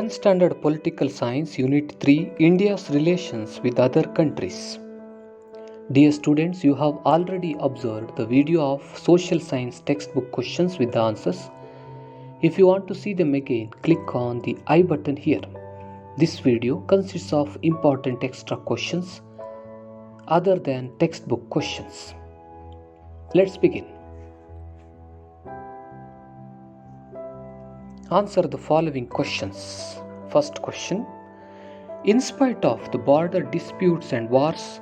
10th Standard Political Science Unit 3 India's Relations with Other Countries. Dear students, you have already observed the video of Social Science textbook questions with the answers. If you want to see them again, click on the I button here. This video consists of important extra questions other than textbook questions. Let's begin. Answer the following questions. First question. In spite of the border disputes and wars,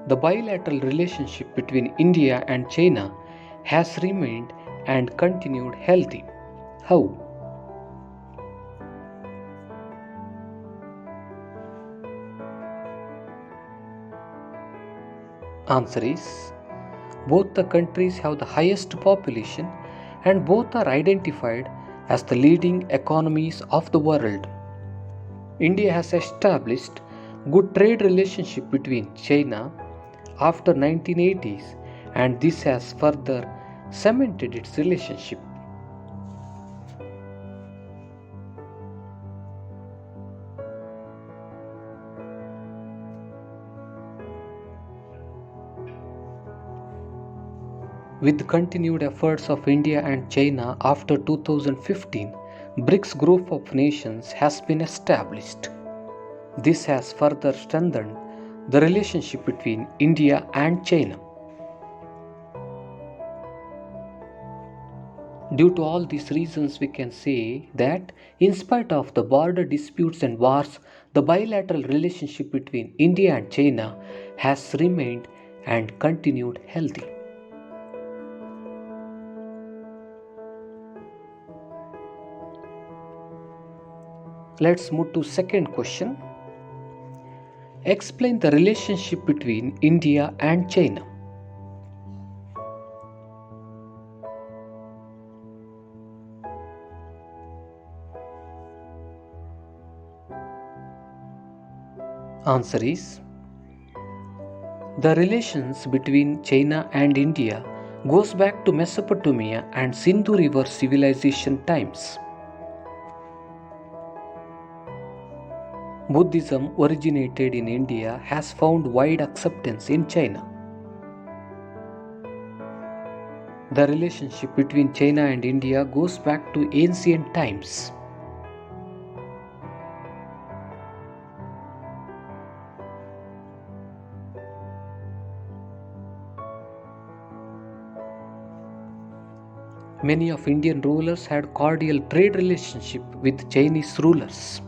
the bilateral relationship between India and China has remained and continued healthy. How? Answer is, both the countries have the highest population and both are identified as the leading economies of the world. India has established good trade relationship between China after 1980s, and this has further cemented its relationship. With continued efforts of India and China after 2015, BRICS group of nations has been established. This has further strengthened the relationship between India and China. Due to all these reasons, we can say that in spite of the border disputes and wars, the bilateral relationship between India and China has remained and continued healthy. Let's move to second question. Explain the relationship between India and China. Answer is, the relations between China and India goes back to Mesopotamia and Sindhu River civilization times. Buddhism originated in India has found wide acceptance in China. The relationship between China and India goes back to ancient times. Many of Indian rulers had cordial trade relationship with Chinese rulers.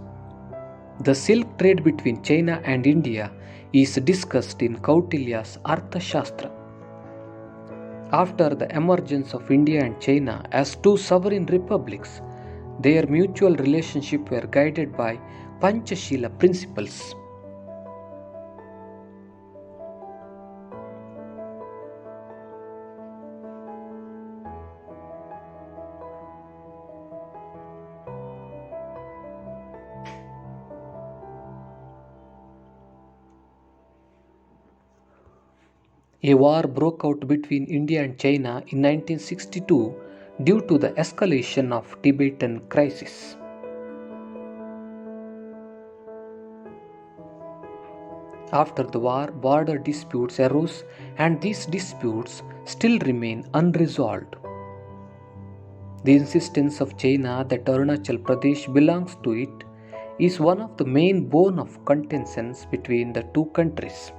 The silk trade between China and India is discussed in Kautilya's Arthashastra. After the emergence of India and China as two sovereign republics, their mutual relationship were guided by Panchashila principles. A war broke out between India and China in 1962 due to the escalation of Tibetan crisis. After the war, border disputes arose and these disputes still remain unresolved. The insistence of China that Arunachal Pradesh belongs to it is one of the main bone of contentions between the two countries.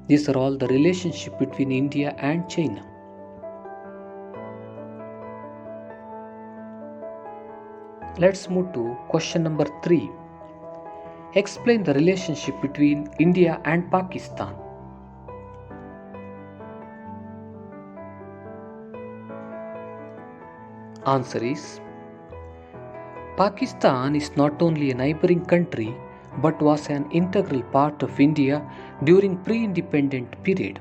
These are all the relationship between India and China. Let's move to question number 3. Explain the relationship between India and Pakistan. Answer is, Pakistan is not only a neighboring country but was an integral part of India during pre-independent period.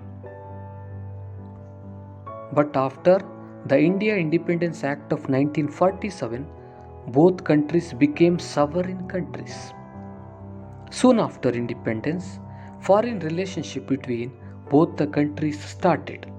But after the India Independence Act of 1947, both countries became sovereign countries. Soon after independence, foreign relationship between both the countries started.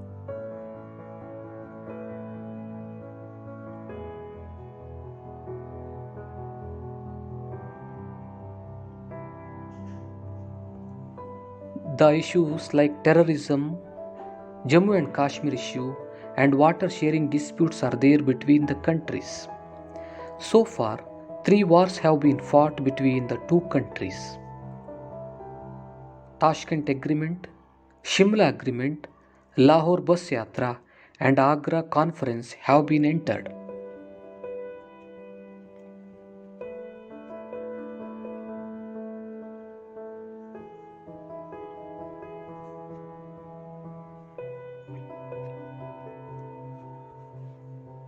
The issues like terrorism, Jammu and Kashmir issue, and water sharing disputes are there between the countries. So far, 3 wars have been fought between the two countries. Tashkent Agreement, Shimla Agreement, Lahore Bus Yatra, and Agra Conference have been entered.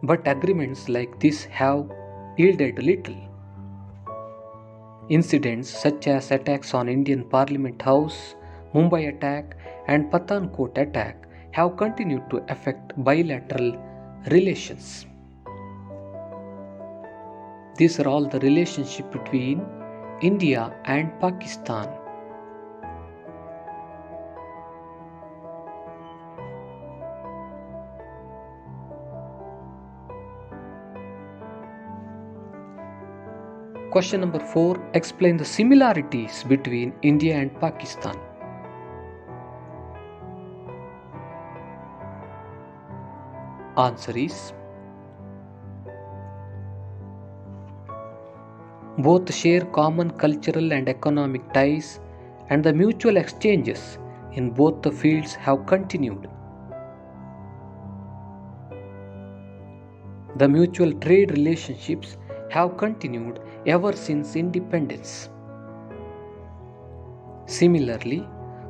But agreements like this have yielded little. Incidents such as attacks on Indian Parliament House, Mumbai attack, and Pathankot attack have continued to affect bilateral relations. These are all the relationship between India and Pakistan. Question number 4. Explain the similarities between India and Pakistan. Answer is both share common cultural and economic ties, and the mutual exchanges in both the fields have continued. The mutual trade relationships have continued ever since independence. Similarly,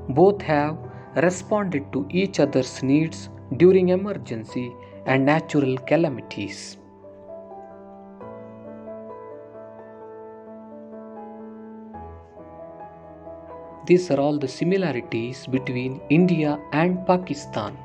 both have responded to each other's needs during emergency and natural calamities. These are all the similarities between India and Pakistan.